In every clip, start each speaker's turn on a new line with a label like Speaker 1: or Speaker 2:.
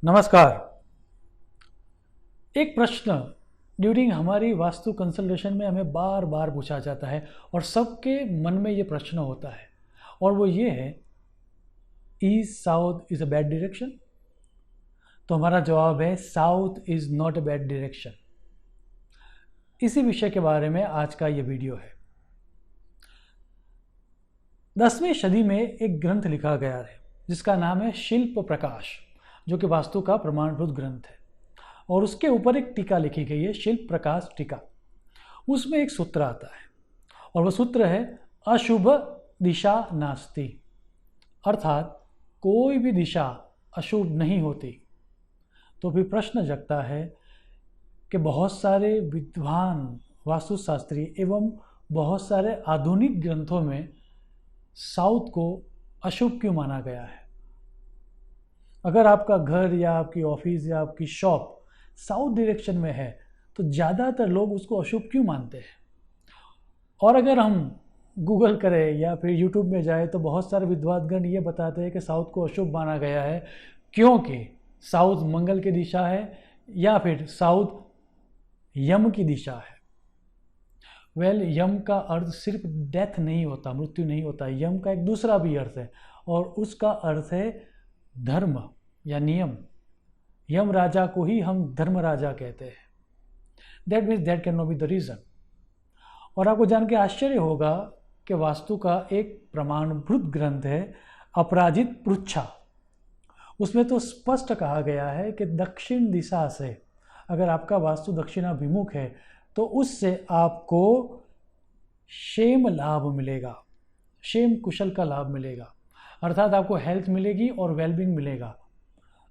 Speaker 1: नमस्कार। एक प्रश्न ड्यूरिंग हमारी वास्तु कंसल्टेशन में हमें बार बार पूछा जाता है और सबके मन में ये प्रश्न होता है और वो ये है, east south is a bad direction? तो हमारा जवाब है, south is not a bad direction. इसी विषय के बारे में आज का ये वीडियो है। 10वीं सदी में एक ग्रंथ लिखा गया है जिसका नाम है शिल्प प्रकाश, जो कि वास्तु का प्रमाणभूत ग्रंथ है और उसके ऊपर एक टीका लिखी गई है, शिल्प प्रकाश टीका। उसमें एक सूत्र आता है और वह सूत्र है, अशुभ दिशा नास्ति, अर्थात कोई भी दिशा अशुभ नहीं होती। तो फिर प्रश्न जगता है कि बहुत सारे विद्वान वास्तुशास्त्री एवं बहुत सारे आधुनिक ग्रंथों में साउथ को अशुभ क्यों माना गया है? अगर आपका घर या आपकी ऑफिस या आपकी शॉप साउथ डायरेक्शन में है तो ज़्यादातर लोग उसको अशुभ क्यों मानते हैं? और अगर हम गूगल करें या फिर यूट्यूब में जाए तो बहुत सारे विद्वानगण ये बताते हैं कि साउथ को अशुभ माना गया है क्योंकि साउथ मंगल की दिशा है या फिर साउथ यम की दिशा है। यम का अर्थ सिर्फ डेथ नहीं होता, मृत्यु नहीं होता। यम का एक दूसरा भी अर्थ है और उसका अर्थ है धर्म या नियम। यम राजा को ही हम धर्म राजा कहते हैं। That means that can not be the reason. और आपको जान के आश्चर्य होगा कि वास्तु का एक प्रमाणभूत ग्रंथ है अपराजित पृच्छा। उसमें तो स्पष्ट कहा गया है कि दक्षिण दिशा से अगर आपका वास्तु दक्षिणाभिमुख है तो उससे आपको क्षेम लाभ मिलेगा, क्षेम कुशल का लाभ मिलेगा, अर्थात आपको हेल्थ मिलेगी और वेलबींग मिलेगा।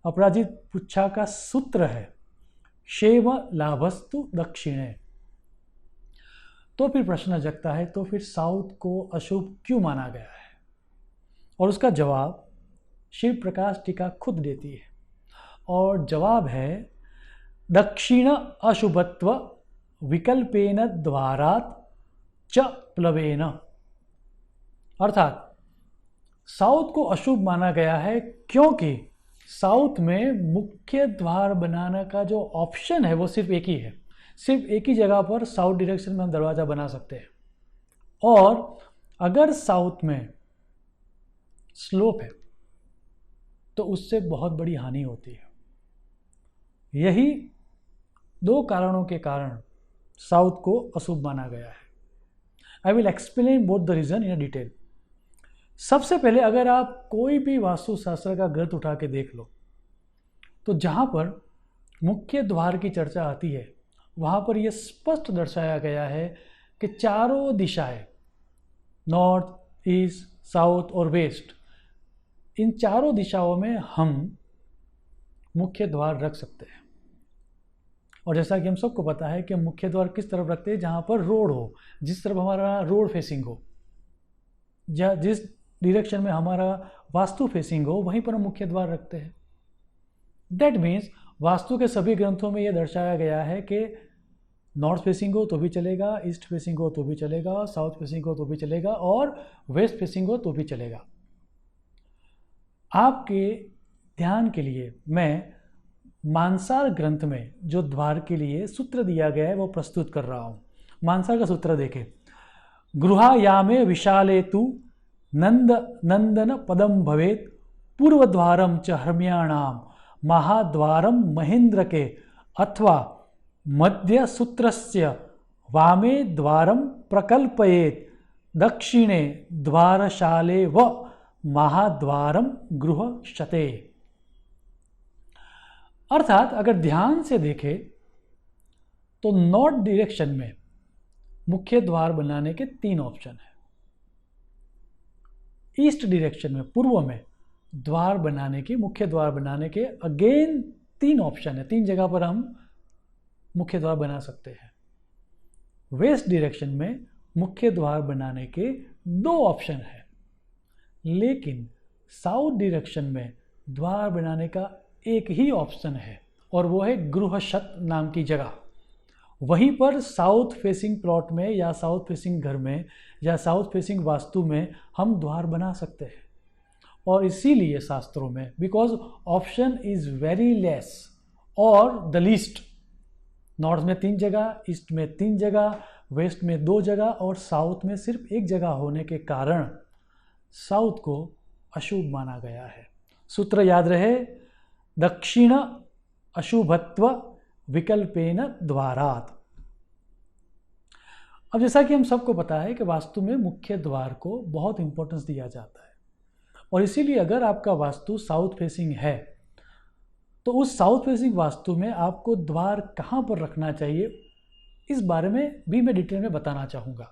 Speaker 1: अपराजित पुच्छा का सूत्र है क्षेम लाभस्तु दक्षिणे। तो फिर प्रश्न जगता है, तो फिर साउथ को अशुभ क्यों माना गया है? और उसका जवाब शिव प्रकाश टीका खुद देती है और जवाब है, दक्षिण अशुभत्व विकल्पेन द्वारात च प्लवेन। अर्थात साउथ को अशुभ माना गया है क्योंकि साउथ में मुख्य द्वार बनाने का जो ऑप्शन है वो सिर्फ एक ही है। सिर्फ एक ही जगह पर साउथ डायरेक्शन में हम दरवाज़ा बना सकते हैं और अगर साउथ में स्लोप है तो उससे बहुत बड़ी हानि होती है। यही दो कारणों के कारण साउथ को अशुभ माना गया है। I will explain both the reason in detail. सबसे पहले अगर आप कोई भी वास्तुशास्त्र का ग्रंथ उठा के देख लो तो जहाँ पर मुख्य द्वार की चर्चा आती है वहाँ पर यह स्पष्ट दर्शाया गया है कि चारों दिशाएं, नॉर्थ, ईस्ट, साउथ और वेस्ट, इन चारों दिशाओं में हम मुख्य द्वार रख सकते हैं। और जैसा कि हम सबको पता है कि मुख्य द्वार किस तरफ रखते हैं? जहाँ पर रोड हो, जिस तरफ हमारा रोड फेसिंग हो, जिस डायरेक्शन में हमारा वास्तु फेसिंग हो वहीं पर हम मुख्य द्वार रखते हैं। दैट मीन्स वास्तु के सभी ग्रंथों में यह दर्शाया गया है कि नॉर्थ फेसिंग हो तो भी चलेगा, ईस्ट फेसिंग हो तो भी चलेगा, साउथ फेसिंग हो तो भी चलेगा और वेस्ट फेसिंग हो तो भी चलेगा। आपके ध्यान के लिए मैं मानसार ग्रंथ में जो द्वार के लिए सूत्र दिया गया है वो प्रस्तुत कर रहा हूँ। मानसार का सूत्र देखें, गृहायामे विशाले तु नंद नंदन पदम भवेत पूर्वद्वारम च हर्म्याणाम महाद्वारम महेंद्र के अथवा मध्य सूत्रस्य वामे द्वारम प्रकल्पयेत दक्षिणे द्वारशाले व महाद्वारम गृहशते। अर्थात अगर ध्यान से देखें तो नॉर्थ डायरेक्शन में मुख्य द्वार बनाने के 3 ऑप्शन है। ईस्ट डायरेक्शन में, पूर्व में द्वार बनाने के, मुख्य द्वार बनाने के अगेन 3 ऑप्शन है। 3 जगह पर हम मुख्य द्वार बना सकते हैं। वेस्ट डायरेक्शन में मुख्य द्वार बनाने के 2 ऑप्शन है, लेकिन साउथ डायरेक्शन में द्वार बनाने का एक ही ऑप्शन है और वो है गृहशत नाम की जगह। वहीं पर साउथ फेसिंग प्लॉट में या साउथ फेसिंग घर में या साउथ फेसिंग वास्तु में हम द्वार बना सकते हैं और इसीलिए शास्त्रों में, because option is very less और द लीस्ट, नॉर्थ में 3 जगह, ईस्ट में 3 जगह, वेस्ट में 2 जगह और साउथ में सिर्फ 1 जगह होने के कारण साउथ को अशुभ माना गया है। सूत्र याद रहे, दक्षिण अशुभत्व विकल्पेन द्वारात। अब जैसा कि हम सबको पता है कि वास्तु में मुख्य द्वार को बहुत इंपॉर्टेंस दिया जाता है और इसीलिए अगर आपका वास्तु साउथ फेसिंग है तो उस साउथ फेसिंग वास्तु में आपको द्वार कहाँ पर रखना चाहिए इस बारे में भी मैं डिटेल में बताना चाहूँगा,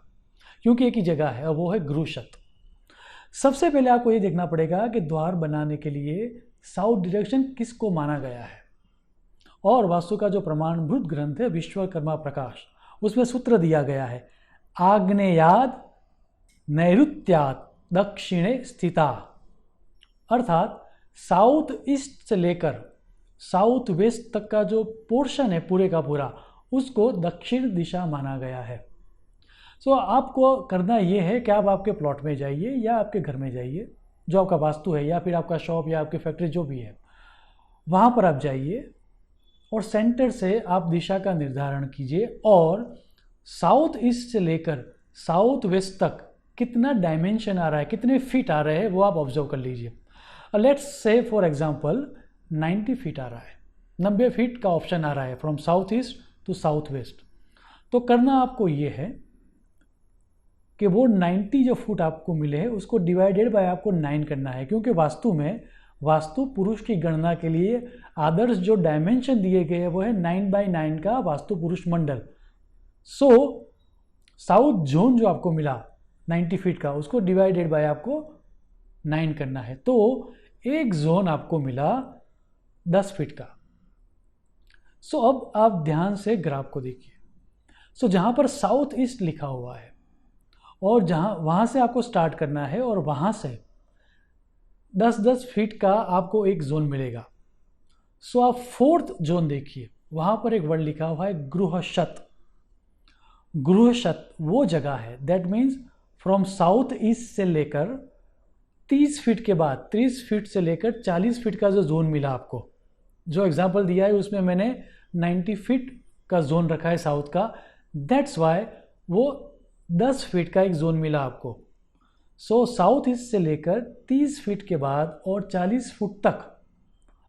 Speaker 1: क्योंकि एक ही जगह है और वो है गृहशत। सबसे पहले आपको ये देखना पड़ेगा कि द्वार बनाने के लिए साउथ डायरेक्शन किसको माना गया है। और वास्तु का जो प्रमाणभूत ग्रंथ है विश्वकर्मा प्रकाश, उसमें सूत्र दिया गया है, आग्नेयाद नैऋत्यात दक्षिणे स्थिता, अर्थात साउथ ईस्ट से लेकर साउथ वेस्ट तक का जो पोर्शन है पूरे का पूरा, उसको दक्षिण दिशा माना गया है। सो आपको करना ये है कि आप आपके प्लॉट में जाइए या आपके घर में जाइए, जो आपका वास्तु है या फिर आपका शॉप या आपकी फैक्ट्री जो भी है, वहाँ पर आप जाइए और सेंटर से आप दिशा का निर्धारण कीजिए और साउथ ईस्ट से लेकर साउथ वेस्ट तक कितना डायमेंशन आ रहा है, कितने फीट आ रहे हैं, वो आप ऑब्जर्व कर लीजिए। Let's say for example 90 feet आ रहा है, 90 फीट का ऑप्शन आ रहा है from south east to south west. तो करना आपको ये है कि वो 90 जो फुट आपको मिले हैं उसको डिवाइडेड बाय आपको 9 करना है, क्योंकि वास्तु में वास्तु पुरुष की गणना के लिए आदर्श जो डायमेंशन दिए गए हैं वो है 9x9 का वास्तु पुरुष मंडल। सो साउथ जोन जो आपको मिला 90 फीट का, उसको डिवाइडेड बाय आपको 9 करना है, तो एक जोन आपको मिला 10 फीट का। सो अब आप ध्यान से ग्राफ को देखिए। सो जहाँ पर साउथ ईस्ट लिखा हुआ है और वहाँ से आपको स्टार्ट करना है और वहाँ से 10-10 फीट का आपको एक जोन मिलेगा। सो आप 4th जोन देखिए, वहाँ पर एक वर्ड लिखा हुआ है गृहशत। गृहशत वो जगह है, that means from south east से लेकर 30 फीट के बाद 30 फीट से लेकर 40 फीट का जो जोन मिला आपको, जो एग्जांपल दिया है उसमें मैंने 90 फीट का जोन रखा है साउथ का, दैट्स वाई वो 10 फीट का एक जोन मिला आपको। सो साउथ ईस्ट से लेकर 30 फीट के बाद और 40 फुट तक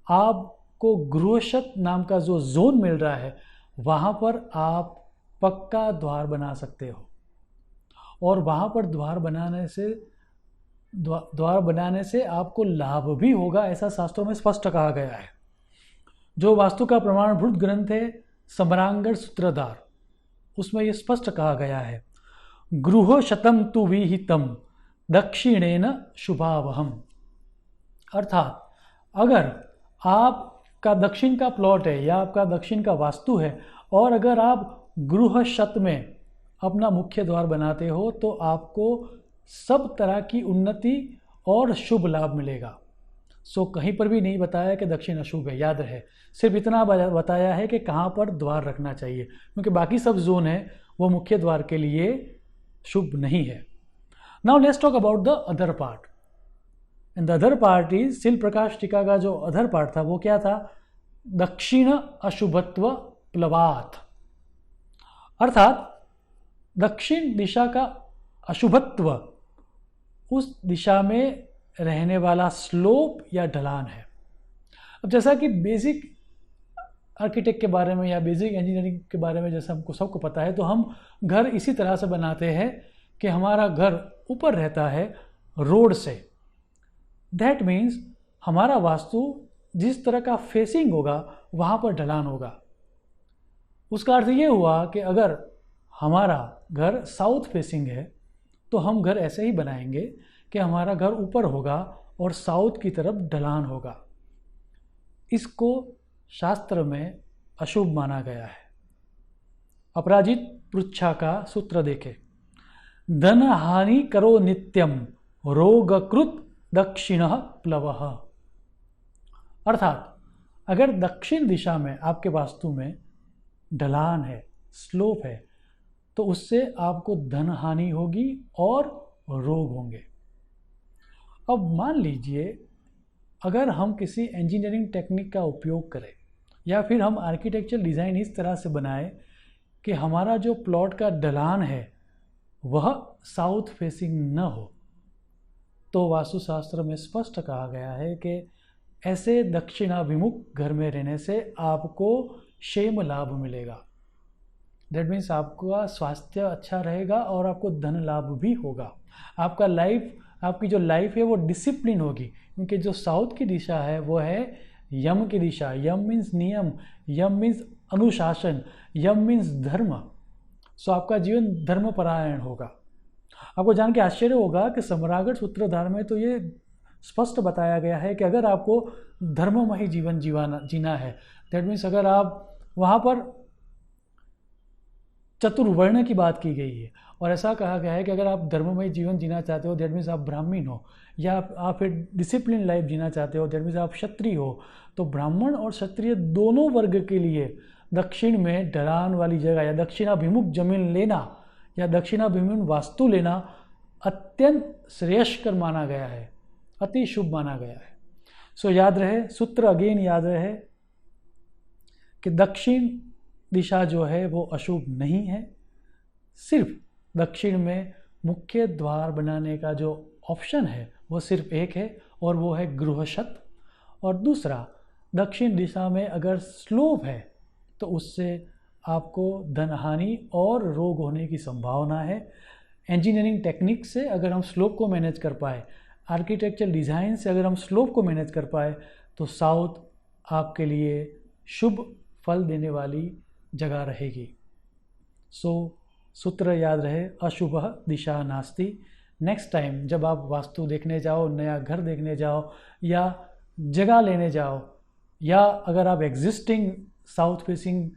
Speaker 1: आपको गृहशत नाम का जो जोन मिल रहा है, वहाँ पर आप पक्का द्वार बना सकते हो। और वहाँ पर द्वार बनाने से आपको लाभ भी होगा, ऐसा शास्त्रों में स्पष्ट कहा गया है। जो वास्तु का प्रमाणभूत ग्रंथ है सम्रांगण सूत्रधार, उसमें ये स्पष्ट कहा गया है, गृहशतम तु विहितम दक्षिणेन शुभावहम। अर्थात अगर आपका दक्षिण का प्लॉट है या आपका दक्षिण का वास्तु है और अगर आप गृहशत में अपना मुख्य द्वार बनाते हो तो आपको सब तरह की उन्नति और शुभ लाभ मिलेगा। सो कहीं पर भी नहीं बताया कि दक्षिण अशुभ है, याद रहे, सिर्फ इतना बताया है कि कहाँ पर द्वार रखना चाहिए, क्योंकि बाकी सब जोन है वो मुख्य द्वार के लिए शुभ नहीं है। Now let's talk about the other part, and the other part is शिल्प प्रकाश टीका का जो अदर पार्ट था वो क्या था, दक्षिण अशुभत्व प्लवात, अर्थात दक्षिण दिशा का अशुभत्व उस दिशा में रहने वाला स्लोप या ढलान है। अब जैसा कि बेसिक आर्किटेक्ट के बारे में या बेसिक इंजीनियरिंग के बारे में जैसा हमको सबको पता है, तो हम घर इसी तरह से बनाते हैं कि हमारा घर ऊपर रहता है रोड से। दैट मीन्स हमारा वास्तु जिस तरह का फेसिंग होगा वहाँ पर ढलान होगा। उसका अर्थ ये हुआ कि अगर हमारा घर साउथ फेसिंग है तो हम घर ऐसे ही बनाएंगे कि हमारा घर ऊपर होगा और साउथ की तरफ ढलान होगा। इसको शास्त्र में अशुभ माना गया है। अपराजित पृच्छा का सूत्र देखें, धन हानि करो नित्यम रोगकृत दक्षिण प्लवः, अर्थात अगर दक्षिण दिशा में आपके वास्तु में ढलान है, स्लोप है, तो उससे आपको धन हानि होगी और रोग होंगे। अब मान लीजिए अगर हम किसी इंजीनियरिंग टेक्निक का उपयोग करें या फिर हम आर्किटेक्चर डिज़ाइन इस तरह से बनाएं कि हमारा जो प्लॉट का ढलान है वह साउथ फेसिंग न हो, तो वास्तुशास्त्र में स्पष्ट कहा गया है कि ऐसे दक्षिणाभिमुख घर में रहने से आपको क्षेम लाभ मिलेगा। दैट मीन्स आपका स्वास्थ्य अच्छा रहेगा और आपको धन लाभ भी होगा। आपकी जो लाइफ है वो डिसिप्लिन होगी, क्योंकि जो साउथ की दिशा है वो है यम की दिशा। यम मीन्स नियम, यम मीन्स अनुशासन, यम मीन्स धर्म। सो आपका जीवन धर्मपरायण होगा। आपको जान के आश्चर्य होगा कि सम्रागढ़ सूत्रधार में तो ये स्पष्ट बताया गया है कि अगर आपको धर्ममय जीवन जीना है, दैट मीन्स अगर आप वहाँ पर चतुर्वर्ण की बात की गई है और ऐसा कहा गया है कि अगर आप धर्ममय जीवन जीना चाहते हो, दैट मीन्स आप ब्राह्मण हो, या आप फिर डिसिप्लिन लाइफ जीना चाहते हो, दैट मीन्स आप क्षत्रिय हो, तो ब्राह्मण और क्षत्रिय दोनों वर्ग के लिए दक्षिण में ढलान वाली जगह या दक्षिणाभिमुख जमीन लेना या दक्षिणाभिमुख वास्तु लेना अत्यंत श्रेयस्कर माना गया है, अति शुभ माना गया है। सो याद रहे, सूत्र अगेन याद रहे कि दक्षिण दिशा जो है वो अशुभ नहीं है। सिर्फ दक्षिण में मुख्य द्वार बनाने का जो ऑप्शन है वो सिर्फ एक है और वो है गृहशत। और दूसरा, दक्षिण दिशा में अगर स्लोप है तो उससे आपको धनहानि और रोग होने की संभावना है। इंजीनियरिंग टेक्निक से अगर हम स्लोप को मैनेज कर पाए, आर्किटेक्चर डिज़ाइन से अगर हम स्लोप को मैनेज कर पाए, तो साउथ आपके लिए शुभ फल देने वाली जगह रहेगी। सो सूत्र याद रहे, अशुभ दिशा नास्ति। नेक्स्ट टाइम जब आप वास्तु देखने जाओ, नया घर देखने जाओ या जगह लेने जाओ, या अगर आप एग्जिस्टिंग साउथ फेसिंग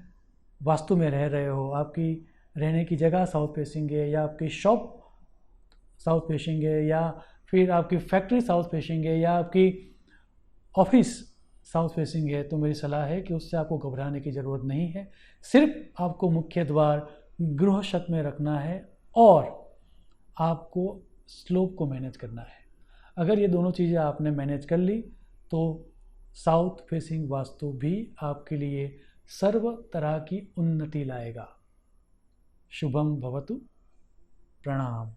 Speaker 1: वास्तु में रह रहे हो, आपकी रहने की जगह साउथ फेसिंग है या आपकी शॉप साउथ फेसिंग है या फिर आपकी फैक्ट्री साउथ फेसिंग है या आपकी ऑफिस साउथ फेसिंग है, तो मेरी सलाह है कि उससे आपको घबराने की ज़रूरत नहीं है। सिर्फ आपको मुख्य द्वार गृहशत में रखना है और आपको स्लोप को मैनेज करना है। अगर ये दोनों चीज़ें आपने मैनेज कर ली तो साउथ फेसिंग वास्तु भी आपके लिए सर्व तरह की उन्नति लाएगा। शुभम भवतु। प्रणाम।